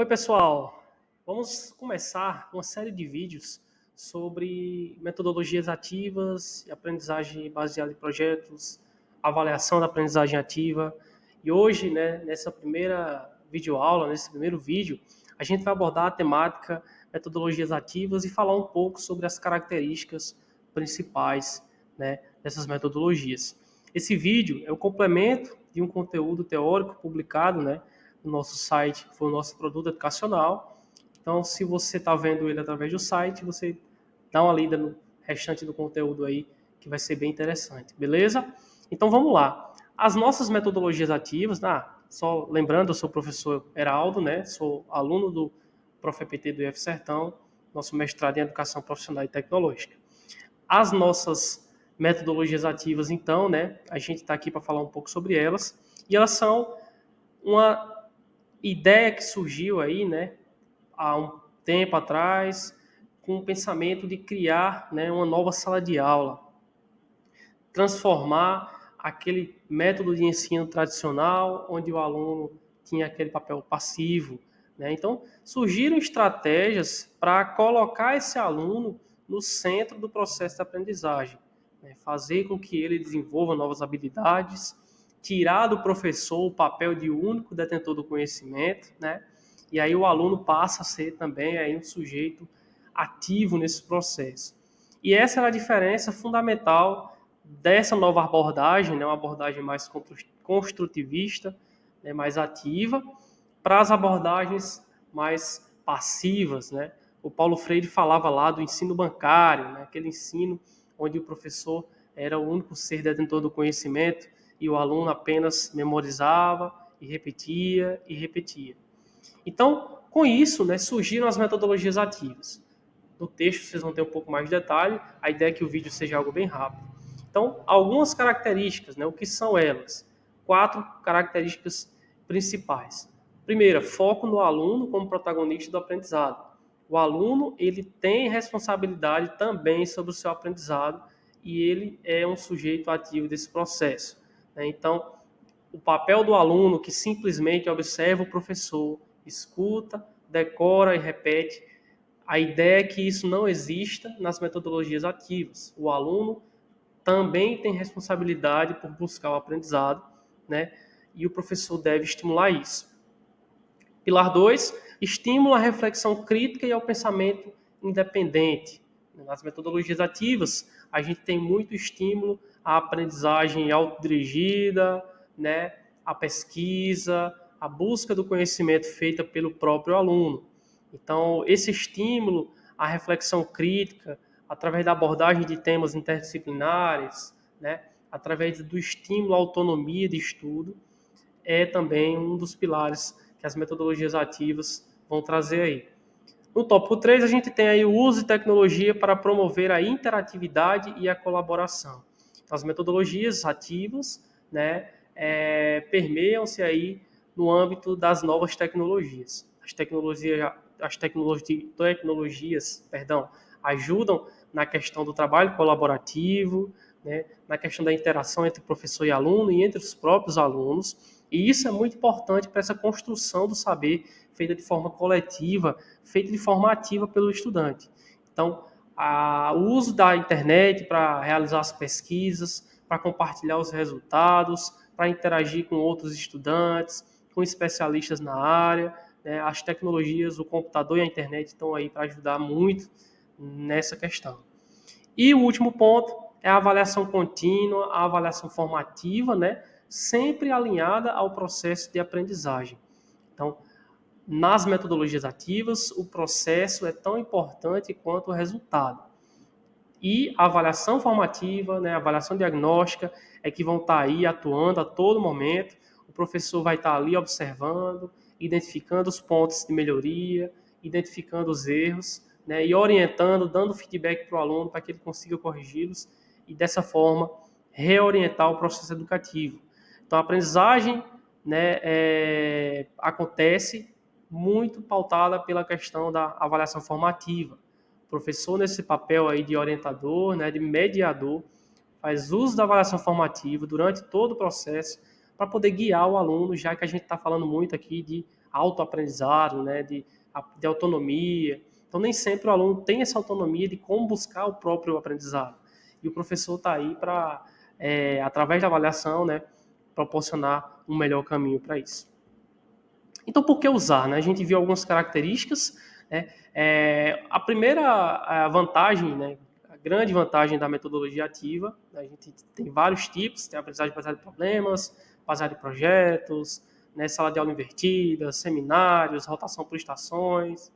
Oi, pessoal! Vamos começar uma série de vídeos sobre metodologias ativas e aprendizagem baseada em projetos, avaliação da aprendizagem ativa. E hoje, nessa primeira videoaula, nesse primeiro vídeo, a gente vai abordar a temática metodologias ativas e falar um pouco sobre as características principais, dessas metodologias. Esse vídeo é o complemento de um conteúdo teórico publicado, no nosso site, foi o nosso produto educacional. Então, se você está vendo ele através do site, você dá uma lida no restante do conteúdo aí, que vai ser bem interessante, beleza? Então, vamos lá. As nossas metodologias ativas, só lembrando, eu sou o professor Heraldo, sou aluno do ProfEPT do IF Sertão, nosso mestrado em Educação Profissional e Tecnológica. As nossas metodologias ativas, então, a gente está aqui para falar um pouco sobre elas, e elas são uma ideia que surgiu aí, há um tempo atrás, com o pensamento de criar, uma nova sala de aula, transformar aquele método de ensino tradicional, onde o aluno tinha aquele papel passivo, Então, surgiram estratégias para colocar esse aluno no centro do processo de aprendizagem, fazer com que ele desenvolva novas habilidades, tirar do professor o papel de único detentor do conhecimento, E aí o aluno passa a ser também aí um sujeito ativo nesse processo. E essa é a diferença fundamental dessa nova abordagem, uma abordagem mais construtivista, mais ativa, para as abordagens mais passivas, O Paulo Freire falava lá do ensino bancário, aquele ensino onde o professor era o único ser detentor do conhecimento e o aluno apenas memorizava e repetia e repetia. Então, com isso, surgiram as metodologias ativas. No texto vocês vão ter um pouco mais de detalhe, a ideia é que o vídeo seja algo bem rápido. Então, algumas características, o que são elas? 4 características principais. Primeira, foco no aluno como protagonista do aprendizado. O aluno, ele tem responsabilidade também sobre o seu aprendizado e ele é um sujeito ativo desse processo. Então, o papel do aluno que simplesmente observa o professor, escuta, decora e repete, a ideia é que isso não exista nas metodologias ativas. O aluno também tem responsabilidade por buscar o aprendizado, E o professor deve estimular isso. Pilar 2, estímulo à reflexão crítica e ao pensamento independente. Nas metodologias ativas, a gente tem muito estímulo à aprendizagem autodirigida, à pesquisa, à busca do conhecimento feita pelo próprio aluno. Então, esse estímulo à reflexão crítica, através da abordagem de temas interdisciplinares, através do estímulo à autonomia de estudo, é também um dos pilares que as metodologias ativas vão trazer aí. No tópico 3, a gente tem aí o uso de tecnologia para promover a interatividade e a colaboração. Então, as metodologias ativas, permeiam-se aí no âmbito das novas tecnologias. As tecnologias, ajudam na questão do trabalho colaborativo, na questão da interação entre professor e aluno e entre os próprios alunos. E isso é muito importante para essa construção do saber feita de forma coletiva, feita de forma ativa pelo estudante. Então, o uso da internet para realizar as pesquisas, para compartilhar os resultados, para interagir com outros estudantes, com especialistas na área, as tecnologias, o computador e a internet estão aí para ajudar muito nessa questão. E o último ponto é a avaliação contínua, a avaliação formativa, sempre alinhada ao processo de aprendizagem. Então, nas metodologias ativas, o processo é tão importante quanto o resultado. E a avaliação formativa, a avaliação diagnóstica, é que vão estar aí atuando a todo momento. O professor vai estar ali observando, identificando os pontos de melhoria, identificando os erros, e orientando, dando feedback para o aluno para que ele consiga corrigi-los e, dessa forma, reorientar o processo educativo. Então, a aprendizagem acontece muito pautada pela questão da avaliação formativa. O professor, nesse papel aí de orientador, de mediador, faz uso da avaliação formativa durante todo o processo para poder guiar o aluno, já que a gente está falando muito aqui de autoaprendizado, né, de autonomia. Então, nem sempre o aluno tem essa autonomia de como buscar o próprio aprendizado. E o professor está aí para, através da avaliação, né, proporcionar um melhor caminho para isso. Então, por que usar? Né? A gente viu algumas características. Né? A primeira vantagem, né, a grande vantagem da metodologia ativa, né, a gente tem vários tipos, tem a aprendizagem baseada em problemas, baseada em projetos, né, sala de aula invertida, seminários, rotação por estações,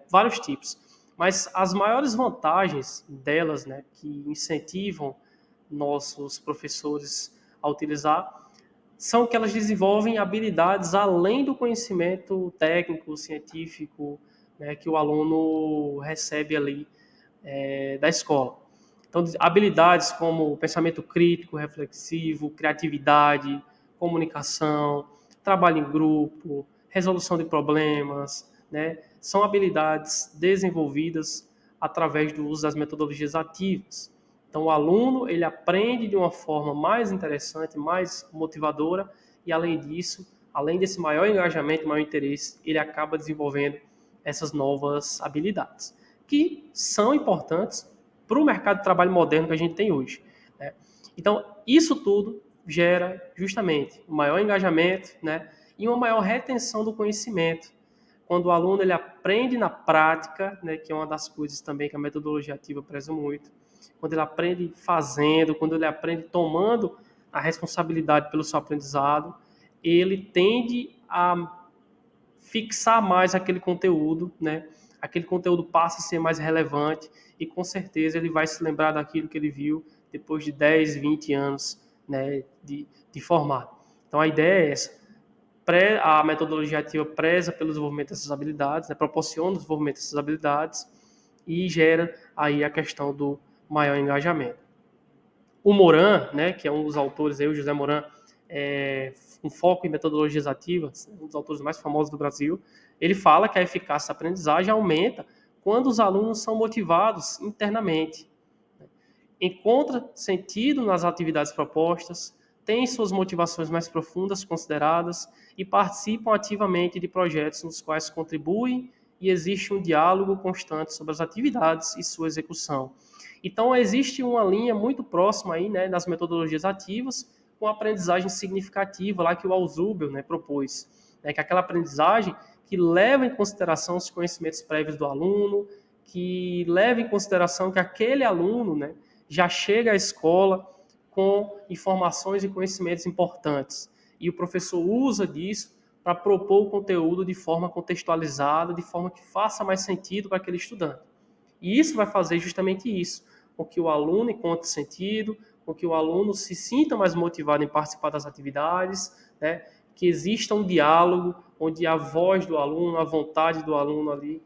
vários tipos. Mas as maiores vantagens delas, né, que incentivam nossos professores a utilizar, são que elas desenvolvem habilidades além do conhecimento técnico, científico, né, que o aluno recebe ali da escola. Então, habilidades como pensamento crítico, reflexivo, criatividade, comunicação, trabalho em grupo, resolução de problemas, né, são habilidades desenvolvidas através do uso das metodologias ativas. Então, o aluno ele aprende de uma forma mais interessante, mais motivadora, e além disso, além desse maior engajamento, maior interesse, ele acaba desenvolvendo essas novas habilidades, que são importantes para o mercado de trabalho moderno que a gente tem hoje. Né? Então, isso tudo gera justamente um maior engajamento, né, e uma maior retenção do conhecimento. Quando o aluno ele aprende na prática, né, que é uma das coisas também que a metodologia ativa preza muito, quando ele aprende fazendo, quando ele aprende tomando a responsabilidade pelo seu aprendizado, ele tende a fixar mais aquele conteúdo, né? Aquele conteúdo passa a ser mais relevante e com certeza ele vai se lembrar daquilo que ele viu depois de 10, 20 anos, né, de formado. Então a ideia é essa. A metodologia ativa preza pelo desenvolvimento dessas habilidades, né, proporciona o desenvolvimento dessas habilidades e gera aí a questão do maior engajamento. O Moran, né, que é um dos autores, aí, o José Moran, um foco em metodologias ativas, um dos autores mais famosos do Brasil, ele fala que a eficácia da aprendizagem aumenta quando os alunos são motivados internamente, encontra sentido nas atividades propostas, têm suas motivações mais profundas consideradas e participam ativamente de projetos nos quais contribuem e existe um diálogo constante sobre as atividades e sua execução. Então, existe uma linha muito próxima aí, né, das metodologias ativas com a aprendizagem significativa lá que o Alzhubel, né, propôs, né, que é aquela aprendizagem que leva em consideração os conhecimentos prévios do aluno, que leva em consideração que aquele aluno, né, já chega à escola com informações e conhecimentos importantes. E o professor usa disso para propor o conteúdo de forma contextualizada, de forma que faça mais sentido para aquele estudante. E isso vai fazer justamente isso, com que o aluno encontre sentido, com que o aluno se sinta mais motivado em participar das atividades, né? Que exista um diálogo onde a voz do aluno, a vontade do aluno ali,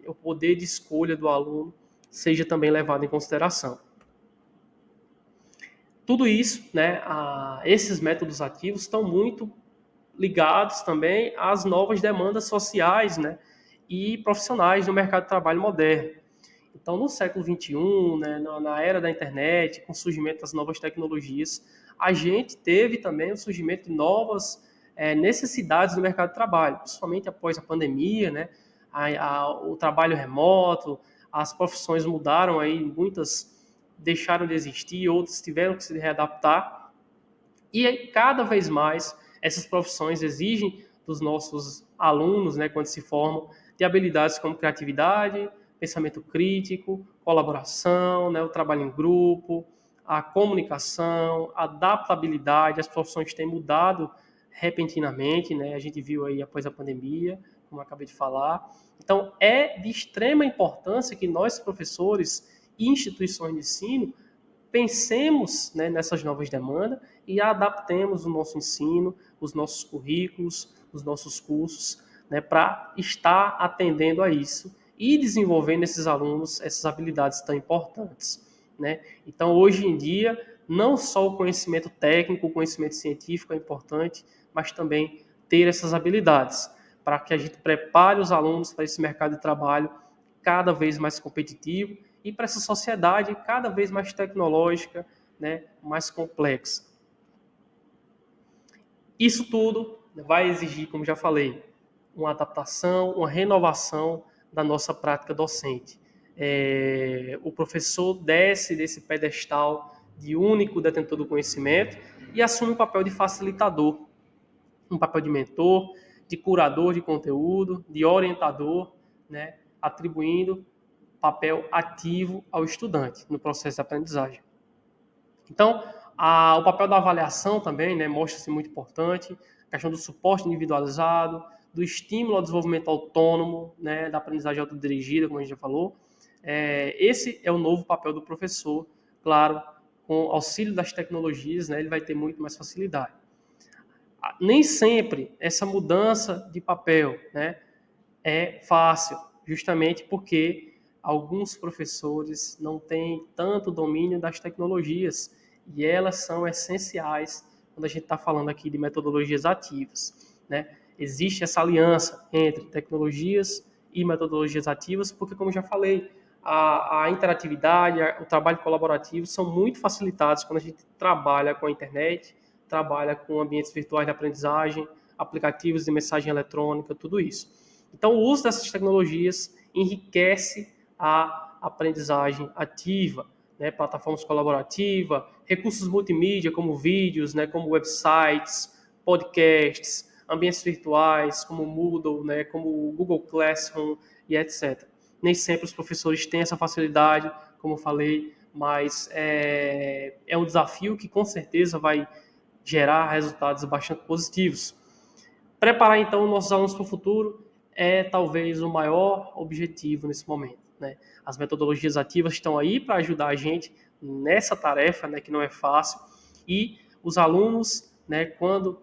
o poder de escolha do aluno seja também levado em consideração. Tudo isso, né, esses métodos ativos estão muito ligados também às novas demandas sociais, né, e profissionais no mercado de trabalho moderno. Então, no século XXI, né, na era da internet, com o surgimento das novas tecnologias, a gente teve também o surgimento de novas necessidades do mercado de trabalho, principalmente após a pandemia, né, o trabalho remoto, as profissões mudaram aí, muitas deixaram de existir, outras tiveram que se readaptar, e aí, cada vez mais essas profissões exigem dos nossos alunos, né, quando se formam, de habilidades como criatividade, pensamento crítico, colaboração, né, o trabalho em grupo, a comunicação, a adaptabilidade. As profissões têm mudado repentinamente, né? A gente viu aí após a pandemia, como eu acabei de falar. Então, é de extrema importância que nós, professores e instituições de ensino, pensemos, né, nessas novas demandas e adaptemos o nosso ensino, os nossos currículos, os nossos cursos, né, para estar atendendo a isso e desenvolvendo nesses alunos essas habilidades tão importantes. Né? Então, hoje em dia, não só o conhecimento técnico, o conhecimento científico é importante, mas também ter essas habilidades, para que a gente prepare os alunos para esse mercado de trabalho cada vez mais competitivo e para essa sociedade cada vez mais tecnológica, né, mais complexa. Isso tudo vai exigir, como já falei, uma adaptação, uma renovação da nossa prática docente. O professor desce desse pedestal de único detentor do conhecimento e assume um papel de facilitador, um papel de mentor, de curador de conteúdo, de orientador, né, atribuindo papel ativo ao estudante no processo de aprendizagem. Então, o papel da avaliação também, né, mostra-se muito importante, a questão do suporte individualizado, do estímulo ao desenvolvimento autônomo, né, da aprendizagem autodirigida, como a gente já falou. Esse é o novo papel do professor, claro, com auxílio das tecnologias, né, ele vai ter muito mais facilidade. Nem sempre essa mudança de papel, né, é fácil, justamente porque alguns professores não têm tanto domínio das tecnologias e elas são essenciais quando a gente está falando aqui de metodologias ativas, né? Existe essa aliança entre tecnologias e metodologias ativas, porque, como já falei, a interatividade, o trabalho colaborativo são muito facilitados quando a gente trabalha com a internet, trabalha com ambientes virtuais de aprendizagem, aplicativos de mensagem eletrônica, tudo isso. Então, o uso dessas tecnologias enriquece a aprendizagem ativa, né? Plataformas colaborativas, recursos multimídia como vídeos, né? Como websites, podcasts, ambientes virtuais como o Moodle, né? Como o Google Classroom e etc. Nem sempre os professores têm essa facilidade, como eu falei, mas é um desafio que com certeza vai gerar resultados bastante positivos. Preparar, então, nossos alunos para o futuro é talvez o maior objetivo nesse momento, né? As metodologias ativas estão aí para ajudar a gente nessa tarefa, né, que não é fácil, e os alunos, né, quando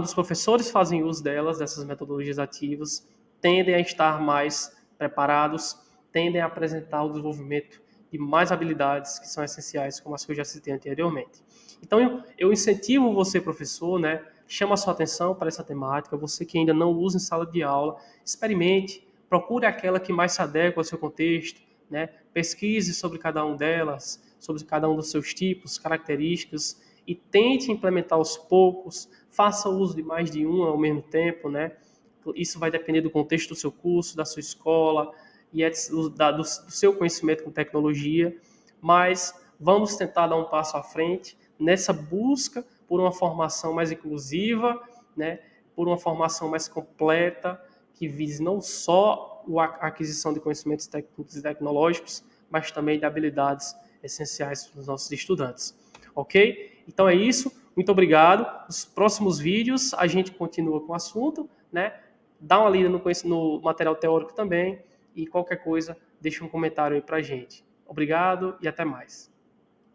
os professores fazem uso delas, dessas metodologias ativas, tendem a estar mais preparados, tendem a apresentar o desenvolvimento de mais habilidades que são essenciais, como as que eu já citei anteriormente. Então, eu incentivo você, professor, né, chama a sua atenção para essa temática, você que ainda não usa em sala de aula, experimente, procure aquela que mais se adequa ao seu contexto, né, pesquise sobre cada uma delas, sobre cada um dos seus tipos, características, e tente implementar aos poucos, faça uso de mais de um ao mesmo tempo, né? Isso vai depender do contexto do seu curso, da sua escola e do seu conhecimento com tecnologia, mas vamos tentar dar um passo à frente nessa busca por uma formação mais inclusiva, né? Por uma formação mais completa, que vise não só a aquisição de conhecimentos técnicos e tecnológicos, mas também de habilidades essenciais para os nossos estudantes. Ok? Então é isso. Muito obrigado. Nos próximos vídeos a gente continua com o assunto, né? Dá uma lida no material teórico também e qualquer coisa deixa um comentário aí pra gente. Obrigado e até mais.